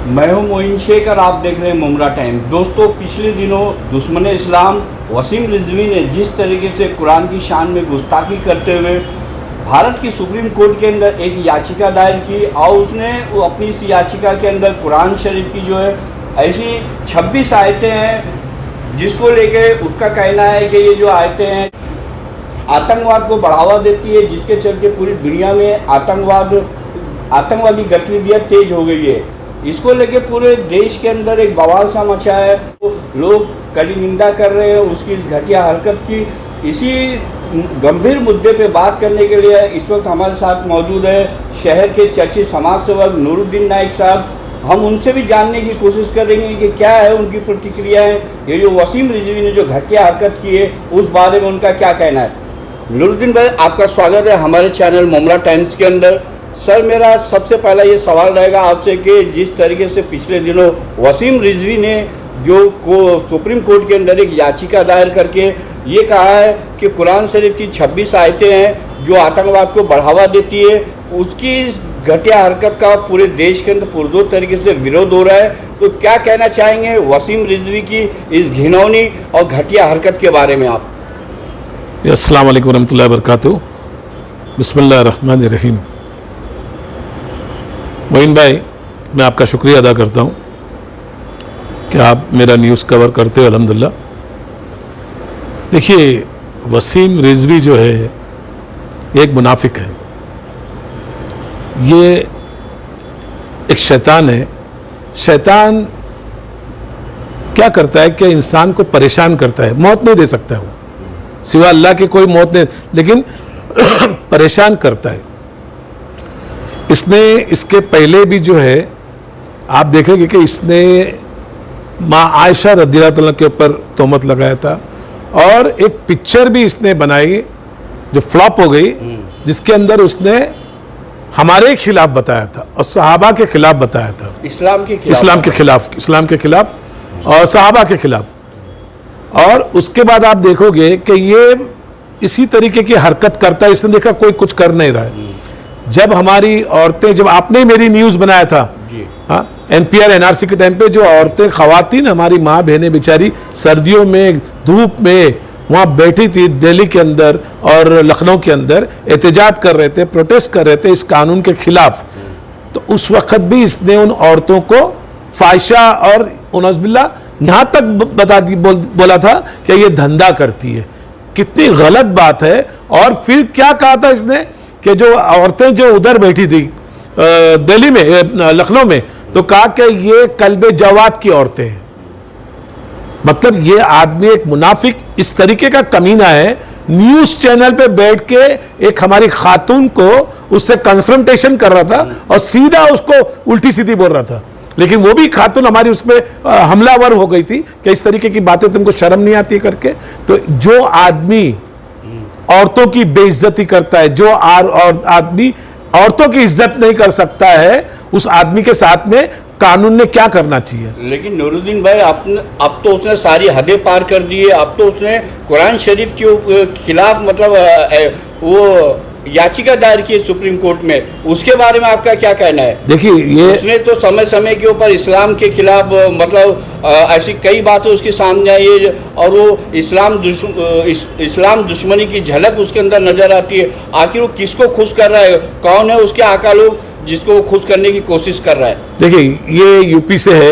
मैं हूं मोइन शेख और आप देख रहे हैं मुमरा टाइम। दोस्तों, पिछले दिनों दुश्मन इस्लाम वसीम रिजवी ने जिस तरीके से कुरान की शान में गुस्ताखी करते हुए भारत की सुप्रीम कोर्ट के अंदर एक याचिका दायर की और उसने अपनी इस याचिका के अंदर कुरान शरीफ की जो है ऐसी 26 आयतें हैं जिसको लेके उसका कहना है कि ये जो आयतें हैं आतंकवाद को बढ़ावा देती है, जिसके चलते पूरी दुनिया में आतंकवादी गतिविधियाँ तेज हो गई है। इसको लेके पूरे देश के अंदर एक बवाल सा मचा है। लोग कड़ी निंदा कर रहे हैं उसकी इस घटिया हरकत की। इसी गंभीर मुद्दे पे बात करने के लिए इस वक्त हमारे साथ मौजूद है शहर के चर्चित समाज सेवक नूरुद्दीन नाइक साहब। हम उनसे भी जानने की कोशिश करेंगे कि क्या है उनकी प्रतिक्रियाएं, ये जो वसीम रिजवी ने जो घटिया हरकत की है उस बारे में उनका क्या कहना है। नूरुद्दीन भाई, आपका स्वागत है हमारे चैनल मुमरा टाइम्स के अंदर। सर, मेरा सबसे पहला ये सवाल रहेगा आपसे कि जिस तरीके से पिछले दिनों वसीम रिजवी ने जो सुप्रीम कोर्ट के अंदर एक याचिका दायर करके ये कहा है कि कुरान शरीफ की 26 आयतें हैं जो आतंकवाद को बढ़ावा देती है, उसकी इस घटिया हरकत का पूरे देश के अंदर पुरजोर तरीके से विरोध हो रहा है, तो क्या कहना चाहेंगे वसीम रिजवी की इस घिनौनी और घटिया हरकत के बारे में आप? अस्सलाम वालेकुम रहमतुल्लाहि व बरकातुहू। बिस्मिल्लाहिर रहमानिर रहीम। मोइन भाई, मैं आपका शुक्रिया अदा करता हूँ कि आप मेरा न्यूज़ कवर करते हो अल्हम्दुलिल्लाह। देखिए, वसीम रिजवी जो है एक मुनाफिक है, ये एक शैतान है। शैतान क्या करता है कि इंसान को परेशान करता है। मौत नहीं दे सकता है वो, सिवा अल्लाह के कोई मौत नहीं, लेकिन परेशान करता है। इसने इसके पहले भी जो है आप देखेंगे कि इसने माँ आयशा रज़ियल्लाहु अन्हा के ऊपर तोहमत लगाया था और एक पिक्चर भी इसने बनाई जो फ्लॉप हो गई, जिसके अंदर उसने हमारे खिलाफ बताया था और सहाबा के खिलाफ बताया था। इस्लाम के खिलाफ और सहाबा के खिलाफ। और उसके बाद आप देखोगे कि ये इसी तरीके की हरकत करता है। इसने देखा कोई कुछ कर नहीं रहा है। जब हमारी औरतें, जब आपने मेरी न्यूज़ बनाया था NPR NRC के टाइम पे, जो औरतें खवातीन हमारी माँ बहनें बेचारी सर्दियों में धूप में वहाँ बैठी थी दिल्ली के अंदर और लखनऊ के अंदर, एहतजाज कर रहे थे, प्रोटेस्ट कर रहे थे इस कानून के खिलाफ, तो उस वक्त भी इसने उन औरतों को फाहिशा और उनज़बिल्ला यहाँ तक बोला था कि ये धंधा करती है। कितनी गलत बात है। और फिर क्या कहा था इसने कि जो औरतें जो उधर बैठी थी दिल्ली में, लखनऊ में, तो कहा कि ये कल्बे जवाद की औरतें हैं। मतलब ये आदमी एक मुनाफिक इस तरीके का कमीना है। न्यूज़ चैनल पे बैठ के एक हमारी खातून को उससे कन्फ्रंटेशन कर रहा था और सीधा उसको उल्टी सीधी बोल रहा था, लेकिन वो भी खातून हमारी उसमें हमलावर हो गई थी कि इस तरीके की बातें तुमको शर्म नहीं आती करके। तो जो आदमी औरतों की बेइज्जती करता है, जो आदमी औरतों की इज्जत नहीं कर सकता है, उस आदमी के साथ में कानून ने क्या करना चाहिए। लेकिन नूरुद्दीन भाई, अब तो उसने सारी हदें पार कर दी है। अब तो उसने कुरान शरीफ के खिलाफ मतलब वो याचिका दायर की है सुप्रीम कोर्ट में। उसके बारे में आपका क्या कहना है? देखिए, ये उसने तो समय समय के ऊपर इस्लाम के खिलाफ मतलब ऐसी कई बातें उसके सामने आई है और वो इस्लाम दुश्मनी की झलक उसके अंदर नजर आती है। आखिर वो किसको खुश कर रहा है? कौन है उसके आका लोग जिसको वो खुश करने की कोशिश कर रहा है? देखिए, ये यूपी से है।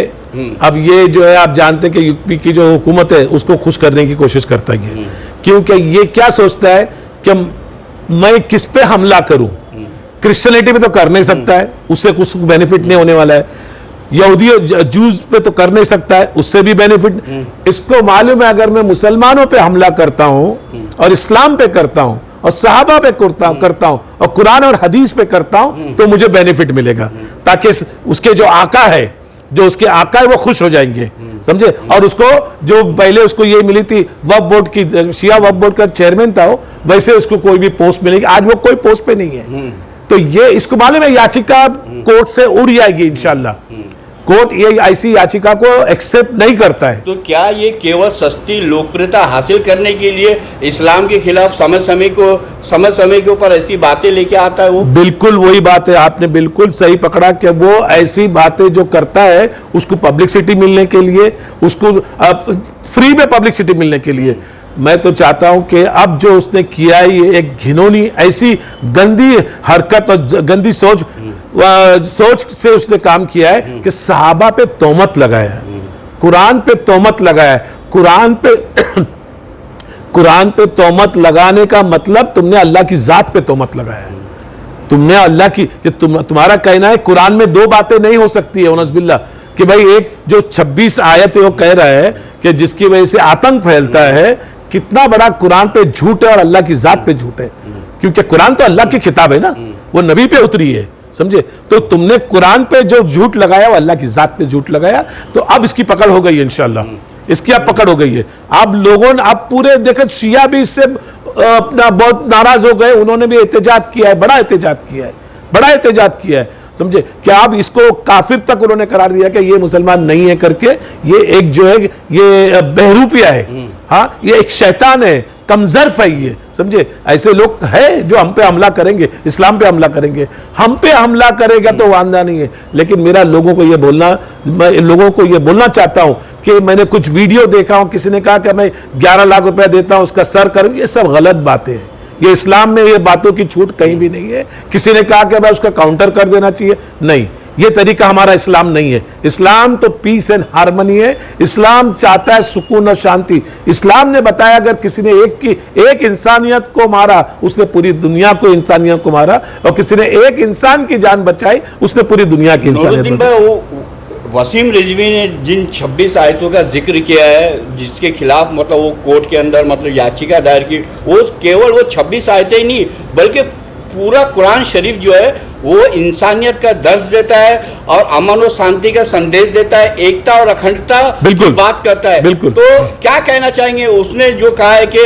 अब ये जो है आप जानते हैं कि यूपी की जो हुकूमत है उसको खुश करने की कोशिश करता है, क्योंकि ये क्या सोचता है कि मैं किस पे हमला करूं। क्रिश्चियनिटी पे तो कर नहीं सकता है, उससे कुछ बेनिफिट नहीं होने वाला है। यहूदी जूस पे तो कर नहीं सकता है, उससे भी बेनिफिट। इसको मालूम है अगर मैं मुसलमानों पे हमला करता हूं और इस्लाम पे करता हूं और सहाबा पे करता हूं और कुरान और हदीस पे करता हूं तो मुझे बेनिफिट मिलेगा, ताकि उसके जो आका है, जो उसके आका है, वो खुश हो जाएंगे, समझे। और उसको जो पहले उसको ये मिली थी वक्फ बोर्ड की, शिया वक्फ बोर्ड का चेयरमैन था वो, वैसे उसको कोई भी पोस्ट मिलेगी। आज वो कोई पोस्ट पे नहीं है। तो ये इसको मालूम है याचिका कोर्ट से उड़ जाएगी इंशाल्लाह। कोर्ट ये ऐसी याचिका को एक्सेप्ट नहीं करता है। तो क्या ये केवल सस्ती लोकप्रियता हासिल करने के लिए इस्लाम के खिलाफ समय समय के ऊपर ऐसी बातें लेके आता है वो? बिल्कुल वही बात है, आपने बिल्कुल सही पकड़ा कि वो ऐसी बातें जो करता है उसको पब्लिसिटी मिलने के लिए, उसको फ्री में पब्लिसिटी मिलने के लिए। मैं तो चाहता हूं कि अब जो उसने किया है ये एक घिनौनी ऐसी गंदी हरकत और गंदी सोच से उसने काम किया है कि सहाबा पे तोहमत लगाया है, कुरान पे तोहमत लगाया है। कुरान पे तोहमत लगाने का मतलब तुमने अल्लाह की जात पे तोहमत लगाया है। तुमने अल्लाह की तुम्हारा कहना है कुरान में दो बातें नहीं हो सकती है नज़बिल्लाह, कि भाई एक जो 26 आयत है वो कह रहा है कि जिसकी वजह से आतंक फैलता है, कितना बड़ा कुरान पे झूठ है और अल्लाह की जात पे झूठ है, क्योंकि कुरान तो अल्लाह की किताब है ना, वो नबी पे उतरी है, समझे। तो तुमने कुरान पे जो झूठ लगाया वो अल्लाह की जात पे झूठ लगाया, तो अब इसकी पकड़ हो गई है इंशाअल्लाह, इसकी अब पकड़ हो गई है। अब लोगों ने अब पूरे देखे शिया भी इससे अपना बहुत नाराज हो गए, उन्होंने भी एहतजाज किया है, बड़ा एहतजाज किया है, समझे। क्या अब इसको काफिर तक उन्होंने करार दिया कि ये मुसलमान नहीं है करके, ये एक जो है ये बहरूपिया है, हाँ ये एक शैतान है, कमजर्फ है ये, समझे। ऐसे लोग हैं जो हम पे हमला करेंगे, इस्लाम पे हमला करेंगे, हम पे हमला करेगा तो वांदा नहीं है। लेकिन मेरा लोगों को ये बोलना चाहता हूं कि मैंने कुछ वीडियो देखा हूं, किसी ने कहा कि मैं 11 लाख रुपया देता हूं उसका सर करूं, ये सब गलत बातें हैं। ये इस्लाम में ये बातों की छूट कहीं भी नहीं है। किसी ने कहा कि भाई उसका काउंटर कर देना चाहिए, नहीं, ये तरीका हमारा इस्लाम नहीं है। इस्लाम तो पीस एंड हार्मनी है, इस्लाम चाहता है सुकून और शांति। इस्लाम ने बताया अगर किसी ने एक इंसानियत को मारा उसने पूरी दुनिया को इंसानियत को मारा, और किसी ने एक इंसान की जान बचाई उसने पूरी दुनिया की इंसानियत बचाई। वसीम रिजवी ने जिन 26 आयतों का जिक्र किया है जिसके खिलाफ मतलब वो कोर्ट के अंदर मतलब याचिका दायर की, वो केवल वो 26 आयतें ही नहीं बल्कि पूरा कुरान शरीफ जो है वो इंसानियत का दर्ज देता है और अमन और शांति का संदेश देता है, एकता और अखंडता की बात करता है। बिल्कुल। तो क्या कहना चाहेंगे, उसने जो कहा है कि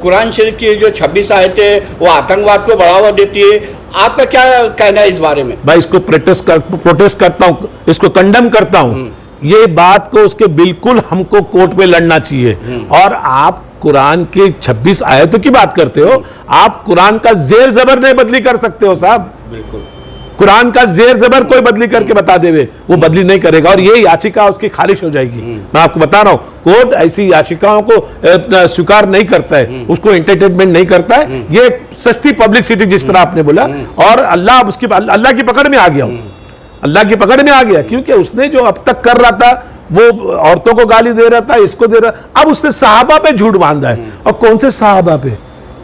कुरान शरीफ की जो 26 आयतें वो आतंकवाद को बढ़ावा देती है, आपका क्या कहना है इस बारे में? भाई इसको प्रोटेस्ट करता हूं, इसको कंडेम करता हूं। ये बात को उसके बिल्कुल हमको कोर्ट में लड़ना चाहिए। और आप कुरान के 26 आयतों की बात करते हो, आप कुरान का जेर जबर नहीं बदली कर सकते हो साहब। बिल्कुल, कुरान का जेर जबर कोई बदली करके बता देवे, वो बदली नहीं करेगा और ये याचिका उसकी खारिज हो जाएगी। मैं आपको बता रहा हूं, कोर्ट ऐसी याचिकाओं को स्वीकार नहीं करता है, उसको एंटरटेनमेंट नहीं करता है। ये सस्ती पब्लिसिटी जिस तरह आपने बोला, और अल्लाह की पकड़ में आ गया, अल्लाह की पकड़ में आ गया, क्योंकि उसने जो अब तक कर रहा था वो औरतों को गाली दे रहा था, इसको दे रहा, अब उसने सहाबा पे झूठ बांधा है। और कौन से सहाबा पे?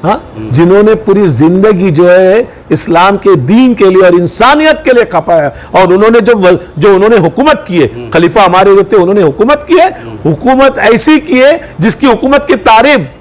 हाँ, जिन्होंने पूरी जिंदगी जो है इस्लाम के दीन के लिए और इंसानियत के लिए खपाया, और उन्होंने जो उन्होंने हुकूमत की है, खलीफा हमारे जो थे उन्होंने हुकूमत की है, हुकूमत ऐसी की है जिसकी हुकूमत की तारीफ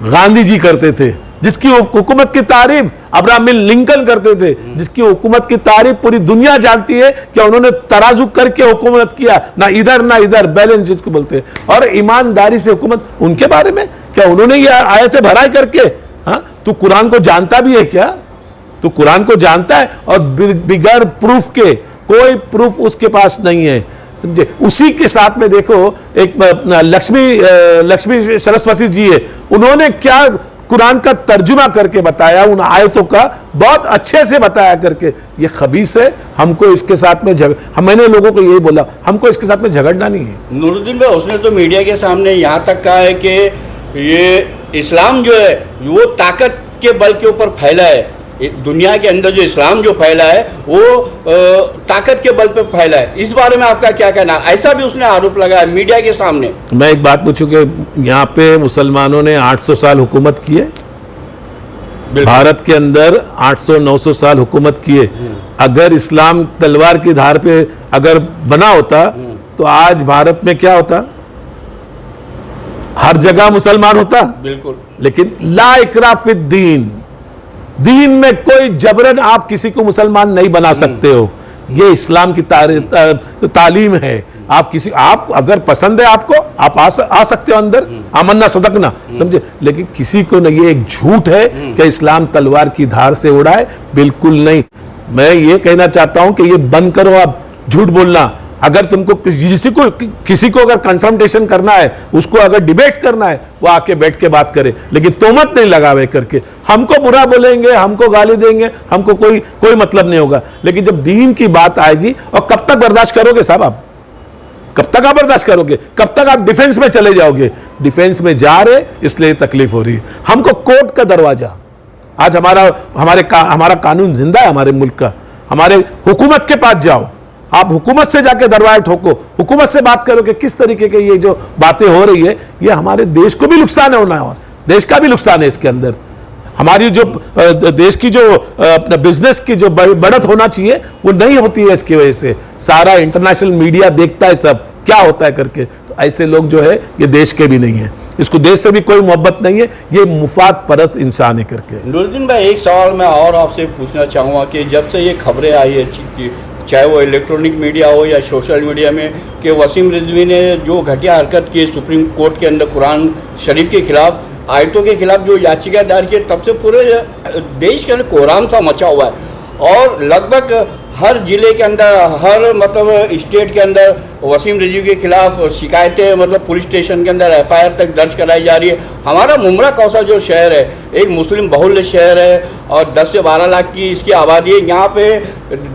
गांधी जी करते थे, जिसकी हुकूमत की तारीफ अब्राहम लिंकन करते थे, जिसकी हुकूमत की तारीफ पूरी दुनिया जानती है कि उन्होंने तराजू करके हुकूमत किया, ना इधर ना इधर, बैलेंस जिसको बोलते हैं, और ईमानदारी से हुकूमत। उनके बारे में क्या उन्होंने ये आयतें भराई करके? हाँ, तू कुरान को जानता भी है क्या? तू कुरान को जानता है और बिगैर प्रूफ के, कोई प्रूफ उसके पास नहीं है, समझे। उसी के साथ में देखो एक लक्ष्मी सरस्वती जी है, उन्होंने क्या कुरान का तर्जुमा करके बताया, उन आयतों का बहुत अच्छे से बताया करके। ये खबीस है, हमको इसके साथ में मैंने लोगों को यही बोला, हमको इसके साथ में झगड़ना नहीं है। नूरुद्दीन भाई, उसने तो मीडिया के सामने यहाँ तक कहा है कि ये इस्लाम जो है वो ताकत के बल के ऊपर फैला है, दुनिया के अंदर जो इस्लाम जो फैला है वो ताकत के बल पे फैला है। इस बारे में आपका क्या कहना? ऐसा भी उसने आरोप लगाया मीडिया के सामने। मैं एक बात पूछूं कि यहाँ पे मुसलमानों ने 800 साल हुकूमत की है, भारत के अंदर 800-900 साल हुकूमत की है। अगर इस्लाम तलवार की धार पे अगर बना होता तो आज भारत में क्या होता? हर जगह मुसलमान होता। बिल्कुल। लेकिन ला इकराह फिद दीन, दीन में कोई जबरन आप किसी को मुसलमान नहीं बना सकते हो। ये इस्लाम की तालीम है। आप अगर पसंद है आपको, आप आ सकते हो अंदर, आमन्ना सदकना, समझे। लेकिन किसी को नहीं, ये एक झूठ है कि इस्लाम तलवार की धार से उड़ा है, बिल्कुल नहीं। मैं ये कहना चाहता हूं कि ये बंद करो आप झूठ बोलना, अगर तुमको किसी को अगर कन्फ्रंटेशन करना है, उसको अगर डिबेट्स करना है, वो आके बैठ के बात करे, लेकिन तोहमत नहीं लगावे करके। हमको बुरा बोलेंगे, हमको गाली देंगे, हमको कोई मतलब नहीं होगा, लेकिन जब दीन की बात आएगी, और कब तक बर्दाश्त करोगे साहब आप? कब तक आप बर्दाश्त करोगे? कब तक आप डिफेंस में चले जाओगे? डिफेंस में जा रहे इसलिए तकलीफ हो रही है। हमको कोर्ट का दरवाजा, आज हमारा कानून जिंदा है हमारे मुल्क का। हमारे हुकूमत के पास जाओ, आप हुकूमत से जाके दरवाजा ठोको, हुकूमत से बात करो कि किस तरीके के ये जो बातें हो रही है, ये हमारे देश को भी नुकसान होना है, देश का भी नुकसान है इसके अंदर। हमारी जो देश की जो अपना बिजनेस की जो बढ़त होना चाहिए वो नहीं होती है इसकी वजह से। सारा इंटरनेशनल मीडिया देखता है सब क्या होता है करके। तो ऐसे लोग जो है ये देश के भी नहीं है, इसको देश से भी कोई मोहब्बत नहीं है, ये मुफाद परस्त इंसान है करके। नूरुद्दीन भाई, एक सवाल मैं और आपसे पूछना चाहूँगा कि जब से ये खबरें आई है, चाहे वो इलेक्ट्रॉनिक मीडिया हो या सोशल मीडिया में, कि वसीम रिजवी ने जो घटिया हरकत की सुप्रीम कोर्ट के अंदर कुरान शरीफ के खिलाफ, आयतों के खिलाफ जो याचिका दायर की, तब से पूरे देश के अंदर कोहराम सा मचा हुआ है और लगभग हर जिले के अंदर, हर मतलब स्टेट के अंदर वसीम रिजवी के खिलाफ शिकायतें, मतलब पुलिस स्टेशन के अंदर FIR तक दर्ज कराई जा रही है। हमारा मुमरा कौसा जो शहर है, एक मुस्लिम बहुल्य शहर है और 10 से 12 लाख की इसकी आबादी है। यहाँ पे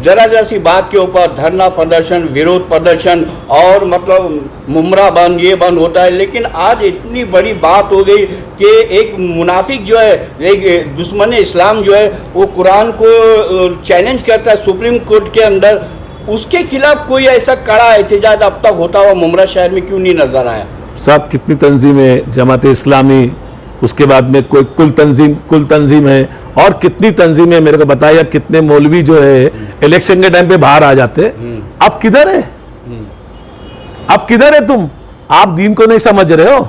जरा सी बात के ऊपर धरना प्रदर्शन, विरोध प्रदर्शन और मतलब मुमरा बंद, ये बंद होता है। लेकिन आज इतनी बड़ी बात हो गई कि एक मुनाफिक जो है, एक दुश्मन इस्लाम जो है, वो कुरान को चैलेंज करता है सुप्रीम कोर्ट के अंदर। उसके खिलाफ कोई ऐसा कड़ा एहतजाज अब तक होता हुआ मुमरा शहर में क्यों नहीं नजर आया? साहब, कितनी तंजीमें, जमात इस्लामी, उसके बाद में कोई कुल तंजीम है, और कितनी तंजीमें मेरे को बताया, कितने मौलवी जो है इलेक्शन के टाइम पे बाहर आ जाते। अब किधर है? अब किधर है तुम? आप दीन को नहीं समझ रहे हो?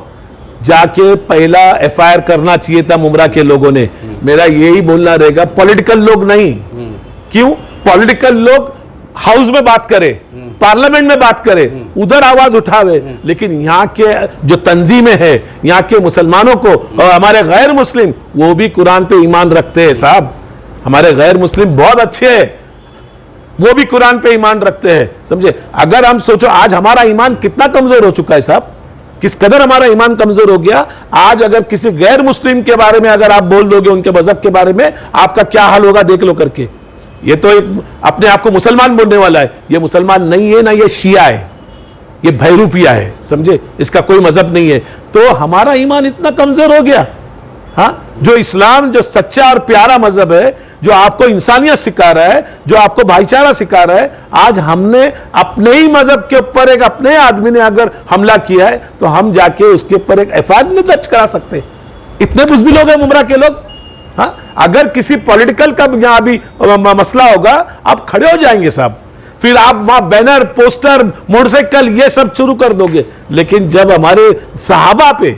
जाके पहला FIR करना चाहिए था मुमरा के लोगों ने। मेरा यही बोलना रहेगा, पॉलिटिकल लोग नहीं। क्यों? पॉलिटिकल लोग हाउस में बात करे, पार्लियामेंट में बात करे, उधर आवाज उठावे, लेकिन यहाँ के जो तंजीमें हैं, यहाँ के मुसलमानों को और हमारे गैर मुस्लिम, वो भी कुरान पे ईमान रखते हैं साहब। हमारे गैर मुस्लिम बहुत अच्छे हैं, वो भी कुरान पे ईमान रखते हैं, समझे? अगर हम सोचो आज हमारा ईमान कितना कमजोर हो चुका है साहब, किस कदर हमारा ईमान कमजोर हो गया। आज अगर किसी गैर मुस्लिम के बारे में अगर आप बोल दोगे, उनके मजहब के बारे में, आपका क्या हाल होगा देख लो करके। ये तो एक अपने आप को मुसलमान बोलने वाला है, ये मुसलमान नहीं है ना, ये शिया है, ये भैरूपिया है, समझे? इसका कोई मजहब नहीं है। तो हमारा ईमान इतना कमजोर हो गया। हाँ, जो इस्लाम जो सच्चा और प्यारा मजहब है, जो आपको इंसानियत सिखा रहा है, जो आपको भाईचारा सिखा रहा है, आज हमने अपने ही मजहब के ऊपर एक अपने आदमी ने अगर हमला किया है, तो हम जाके उसके ऊपर एक FIR नहीं दर्ज करा सकते। इतने बुज़दिल हो गए मुमरा के लोग। हाँ, अगर किसी पॉलिटिकल का यहां भी मसला होगा, आप खड़े हो जाएंगे साहब, फिर आप वहां बैनर, पोस्टर, मोटरसाइकिल ये सब शुरू कर दोगे। लेकिन जब हमारे सहाबा पे,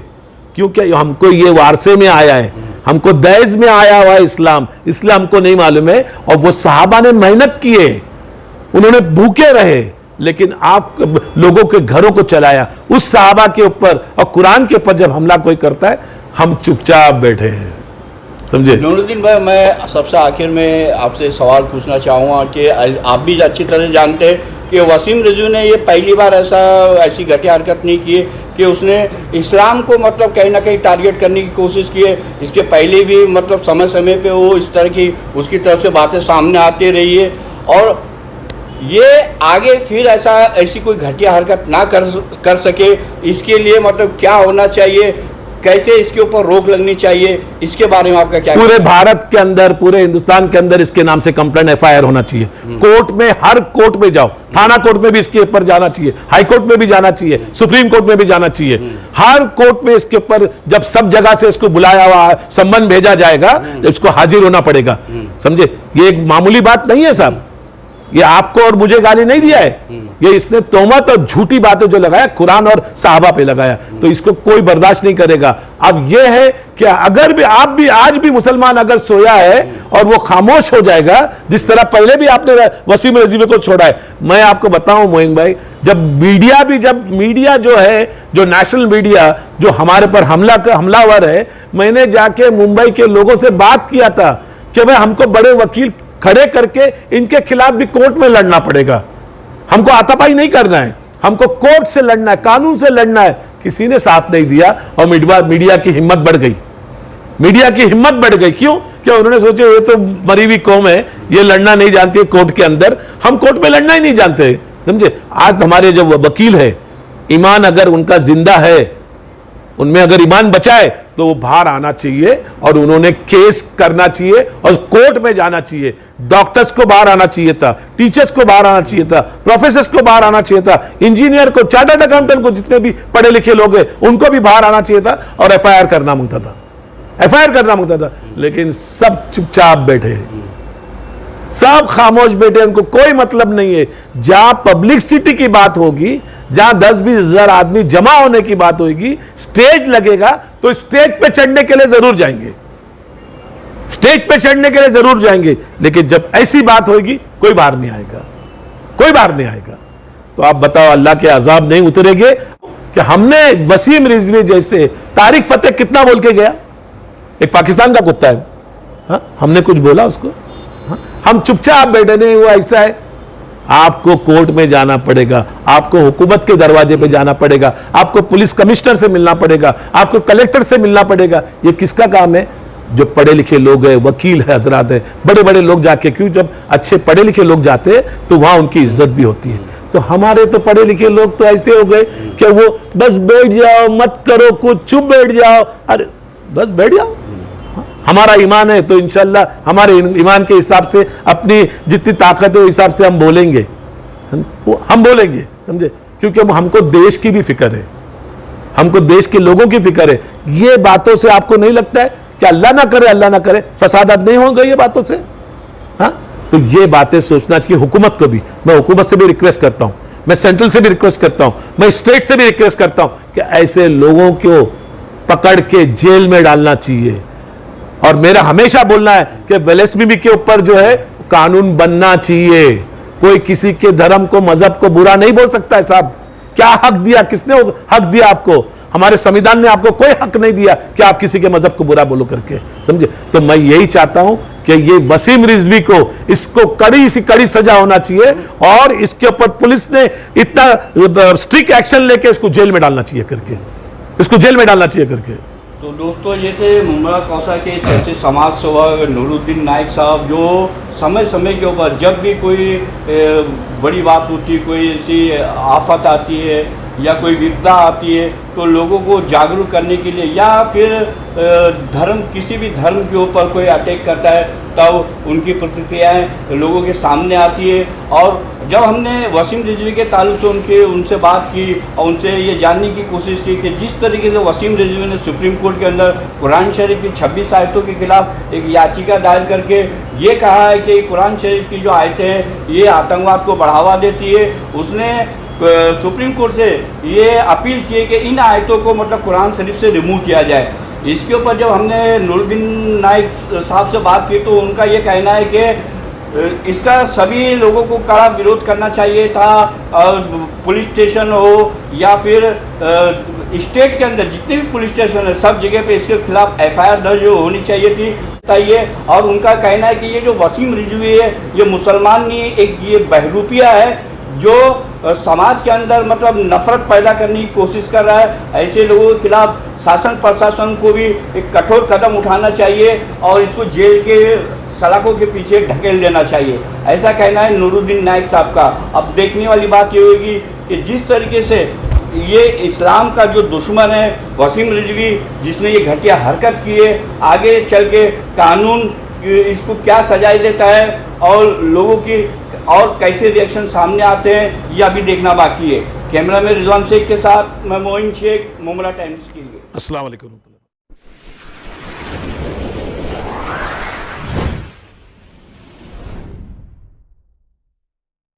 क्योंकि हमको ये वारसे में आया है, हमको दहेज में आया हुआ है इस्लाम, इसलिए हमको नहीं मालूम है। और वो सहाबा ने मेहनत किए, उन्होंने भूखे रहे, लेकिन आप लोगों के घरों को चलाया। उस सहाबा के ऊपर और कुरान के ऊपर जब हमला कोई करता है, हम चुपचाप बैठे हैं, समझे? नूरुद्दीन भाई, मैं सबसे आखिर में आपसे सवाल पूछना चाहूँगा कि आप भी अच्छी तरह जानते हैं कि वसीम रिजवी ने ये पहली बार ऐसी घटिया हरकत नहीं की कि उसने इस्लाम को मतलब कहीं ना कहीं टारगेट करने की कोशिश की है। इसके पहले भी मतलब समय समय पे वो इस तरह की उसकी तरफ से बातें सामने आती रही है, और ये आगे फिर ऐसी कोई घटिया हरकत ना कर सके, इसके लिए मतलब क्या होना चाहिए, कैसे इसके ऊपर रोक लगनी चाहिए, इसके बारे में आपका क्या? पूरे भारत के अंदर, पूरे हिंदुस्तान के अंदर इसके नाम से कंप्लेंट FIR होना चाहिए। कोर्ट में, हर कोर्ट में जाओ, थाना कोर्ट में भी इसके ऊपर जाना चाहिए, हाई कोर्ट में भी जाना चाहिए, सुप्रीम कोर्ट में भी जाना चाहिए। हर कोर्ट में इसके ऊपर जब सब जगह से इसको बुलाया हुआ सम्मन भेजा जाएगा, इसको हाजिर होना पड़ेगा, समझे? ये एक मामूली बात नहीं है साहब, ये आपको और मुझे गाली नहीं दिया है, ये इसने तोहमत और झूठी बातें जो लगाया कुरान और साहबा पे लगाया, तो इसको कोई बर्दाश्त नहीं करेगा। अब ये है कि अगर भी आप भी आज भी मुसलमान अगर सोया है और वो खामोश हो जाएगा, जिस तरह पहले भी आपने वसीम रिजवी को छोड़ा है। मैं आपको बताऊं मोइन भाई, जब मीडिया जो है, जो नेशनल मीडिया जो हमारे पर हमलावर है, मैंने जाके मुंबई के लोगों से बात किया था कि भाई हमको बड़े वकील खड़े करके इनके खिलाफ भी कोर्ट में लड़ना पड़ेगा, हमको हाथापाई नहीं करना है, हमको कोर्ट से लड़ना है, कानून से लड़ना है। किसी ने साथ नहीं दिया और मीडिया की हिम्मत बढ़ गई। मीडिया की हिम्मत बढ़ गई। क्यों? क्या उन्होंने सोचे ये तो मरी हुई कौम है, ये लड़ना नहीं जानती है कोर्ट के अंदर, हम कोर्ट में लड़ना ही नहीं जानते। समझे? आज हमारे जो वकील है, ईमान अगर उनका जिंदा है, उनमें अगर ईमान बचा है तो वो बाहर आना चाहिए और उन्होंने केस करना चाहिए और कोर्ट में जाना चाहिए। डॉक्टर्स को बाहर आना चाहिए था, टीचर्स को बाहर आना चाहिए था, प्रोफेसर्स को बाहर आना चाहिए था, इंजीनियर को, चार्टर्ड अकाउंटेंट को, जितने भी पढ़े लिखे लोग हैं उनको भी बाहर आना चाहिए था और एफआईआर करना मांगता था, एफआईआर करना मांगता था। लेकिन सब चुपचाप बैठे, सब खामोश बैठे, उनको कोई मतलब नहीं है। जहां पब्लिसिटी की बात होगी, जहां 10-20 हजार आदमी जमा होने की बात होगी, स्टेज लगेगा तो स्टेज पे चढ़ने के लिए जरूर जाएंगे, स्टेज पे चढ़ने के लिए जरूर जाएंगे। लेकिन जब ऐसी बात होगी कोई बाहर नहीं आएगा, कोई बाहर नहीं आएगा। तो आप बताओ, अल्लाह के अजाब नहीं उतरेंगे? कि हमने वसीम रिजवी जैसे, तारिक फतेह कितना बोल के गया, एक पाकिस्तान का कुत्ता है, हा? हमने कुछ बोला उसको? हा? हम चुपचाप बैठे नहीं, वो ऐसा है। आपको कोर्ट में जाना पड़ेगा, आपको हुकूमत के दरवाजे पे जाना पड़ेगा, आपको पुलिस कमिश्नर से मिलना पड़ेगा, आपको कलेक्टर से मिलना पड़ेगा। ये किसका काम है? जो पढ़े लिखे लोग हैं, वकील है, हजरात है, बड़े बड़े लोग जाके, क्यों? जब अच्छे पढ़े लिखे लोग जाते हैं तो वहां उनकी इज्जत भी होती है। तो हमारे तो पढ़े लिखे लोग तो ऐसे हो गए कि वो बस बैठ जाओ, मत करो कुछ, चुप बैठ जाओ, अरे बस बैठ जाओ। हमारा ईमान है तो इंशाल्लाह हमारे ईमान के हिसाब से, अपनी जितनी ताकत है उस हिसाब से हम बोलेंगे, हम बोलेंगे, समझे? क्योंकि हमको देश की भी फिक्र है, हमको देश के लोगों की फिक्र है। ये बातों से आपको नहीं लगता है कि अल्लाह ना करे, अल्लाह ना करे फसादात नहीं होंगे ये बातों से? हाँ, तो ये बातें सोचना चाहिए हुकूमत को भी। मैं हुकूमत से भी रिक्वेस्ट करता हूं, मैं सेंट्रल से भी रिक्वेस्ट करता हूं, मैं स्टेट से भी रिक्वेस्ट करता हूं कि ऐसे लोगों को पकड़ के जेल में डालना चाहिए। और मेरा हमेशा बोलना है कि वेलेस्मी के ऊपर जो है कानून बनना चाहिए। कोई किसी के धर्म को, मजहब को बुरा नहीं बोल सकता है। साहब, क्या हक दिया? किसने हक दिया आपको? हमारे संविधान ने आपको कोई हक नहीं दिया कि आप किसी के मजहब को बुरा बोलो करके, समझे? तो मैं यही चाहता हूं कि ये वसीम रिजवी को, इसको कड़ी सी कड़ी सजा होना चाहिए और इसके ऊपर पुलिस ने इतना स्ट्रिक्ट एक्शन लेके इसको जेल में डालना चाहिए करके, इसको जेल में डालना चाहिए करके। तो दोस्तों, ये थे मुमरा कौसा के चर्चित समाज सेवक नूरुद्दीन नाइक साहब, जो समय समय के ऊपर जब भी कोई बड़ी बात होती है, कोई ऐसी आफत आती है या कोई विपदा आती है, तो लोगों को जागरूक करने के लिए, या फिर धर्म, किसी भी धर्म के ऊपर कोई अटैक करता है, तब उनकी प्रतिक्रियाएं लोगों के सामने आती है। और जब हमने वसीम रिजवी के ताल्लुक से उनसे बात की और उनसे ये जानने की कोशिश की कि जिस तरीके से वसीम रिजवी ने सुप्रीम कोर्ट के अंदर कुरान शरीफ की 26 आयतों के खिलाफ एक याचिका दायर करके ये कहा है कि कुरान शरीफ की जो आयतें हैं ये आतंकवाद को बढ़ावा देती है, उसने सुप्रीम कोर्ट से ये अपील की है कि इन आयतों को मतलब कुरान शरीफ से रिमूव किया जाए। इसके ऊपर जब हमने नूरुद्दीन नाइक साहब से बात की तो उनका ये कहना है कि इसका सभी लोगों को कड़ा विरोध करना चाहिए था। पुलिस स्टेशन हो या फिर स्टेट के अंदर जितने भी पुलिस स्टेशन है, सब जगह पे इसके खिलाफ एफआईआर दर्ज होनी चाहिए थी। और उनका कहना है कि ये जो वसीम रिजवी है ये मुसलमान नहीं, एक ये बहरूपिया है जो समाज के अंदर मतलब नफरत पैदा करने की कोशिश कर रहा है। ऐसे लोगों के खिलाफ शासन प्रशासन को भी एक कठोर कदम उठाना चाहिए और इसको जेल के सलाखों के पीछे ढकेल देना चाहिए, ऐसा कहना है नूरुद्दीन नाइक साहब का। अब देखने वाली बात ये होगी कि जिस तरीके से ये इस्लाम का जो दुश्मन है वसीम रिजवी, जिसने ये घटिया हरकत की है, आगे चल के कानून इसको क्या सजाए देता है और लोगों की और कैसे रिएक्शन सामने आते हैं, यह अभी देखना बाकी है। कैमरा में रिजवान शेख के साथ मैं मोइन शेख, मुमरा टाइम्स के लिए। अस्सलाम वालेकुम।